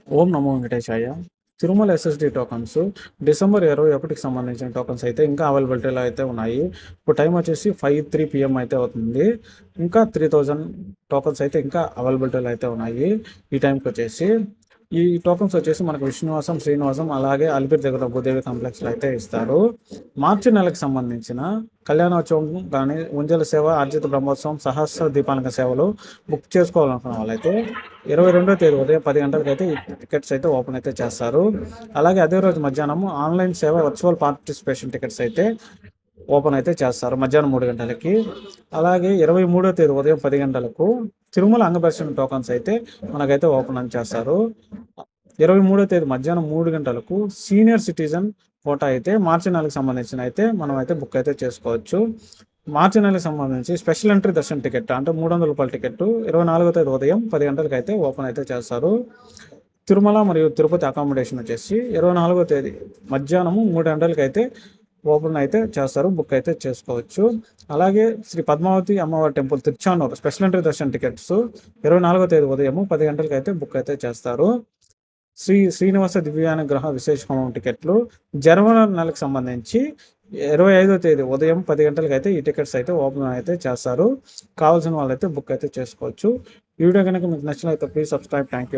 ఓం నమో వెంకటేశాయ. Tirumala SSD tokens December 21కి సంబంధించిన tokens అయితే ఇంకా అవైలబిలిటీలో అయితే ఉన్నాయి. ఇప్పుడు టైం వచ్చేసి 5:03 పీఎం అయితే అవుతుంది. ఇంకా 3000 టోకన్స్ అయితే ఇంకా అవైలబిలిటీలో అయితే ఉన్నాయి. ఈ టైంకొచ్చేసి. ఈ టోకన్స్ వచ్చేసి మనకు విష్ణువాసం, శ్రీనివాసం అలాగే అలిపిరి దగ్గర భూదేవి కాంప్లెక్స్‌లో అయితే ఇస్తారు. మార్చి నెలకు సంబంధించిన కళ్యాణోత్సవం కానీ, ఉంజల సేవ, ఆర్జిత బ్రహ్మోత్సవం, సహస్ర దీపాలంక సేవలు బుక్ చేసుకోవాలనుకున్న వాళ్ళైతే 22వ తేదీ ఉదయం 10 గంటలకైతే ఈ టికెట్స్ అయితే ఓపెన్ అయితే చేస్తారు. అలాగే అదే రోజు మధ్యాహ్నం ఆన్లైన్ సేవ వర్చువల్ పార్టిసిపేషన్ టికెట్స్ అయితే ఓపెన్ అయితే చేస్తారు మధ్యాహ్నం 3 గంటలకి. అలాగే 23వ తేదీ ఉదయం 10 గంటలకు తిరుమల అంగదర్శన టోకన్స్ అయితే మనకైతే ఓపెన్ అని చేస్తారు. 23వ తేదీ మధ్యాహ్నం 3 గంటలకు సీనియర్ సిటిజన్ కోటా అయితే మార్చి నెలకు సంబంధించిన అయితే మనం అయితే బుక్ అయితే చేసుకోవచ్చు. మార్చి నెలకు సంబంధించి స్పెషల్ ఎంట్రీ దర్శన టికెట్ అంటే రూ. 300 టికెట్ 24వ తేదీ ఉదయం 10 గంటలకు అయితే ఓపెన్ అయితే చేస్తారు. తిరుమల మరియు తిరుపతి అకామిడేషన్ వచ్చేసి 24వ తేదీ మధ్యాహ్నము 3 గంటలకి అయితే ఓపెన్ అయితే చేస్తారు, బుక్ అయితే చేసుకోవచ్చు. అలాగే శ్రీ పద్మావతి అమ్మవారి టెంపుల్ తిరుచానూరు స్పెషల్ ఎంట్రీ దర్శన టికెట్స్ 24వ తేదీ ఉదయం 10 గంటలకి అయితే బుక్ అయితే చేస్తారు. శ్రీనివాస దివ్యానుగ్రహ విశేష హోమం టికెట్లు జనవరి నెలకు సంబంధించి 25వ తేదీ ఉదయం 10 గంటలకి అయితే ఈ టికెట్స్ అయితే ఓపెన్ అయితే చేస్తారు. కావాల్సిన వాళ్ళైతే బుక్ అయితే చేసుకోవచ్చు. ఈ వీడియో కనుక మీకు నచ్చినట్లయితే ప్లీజ్ సబ్స్క్రైబ్. Thank you.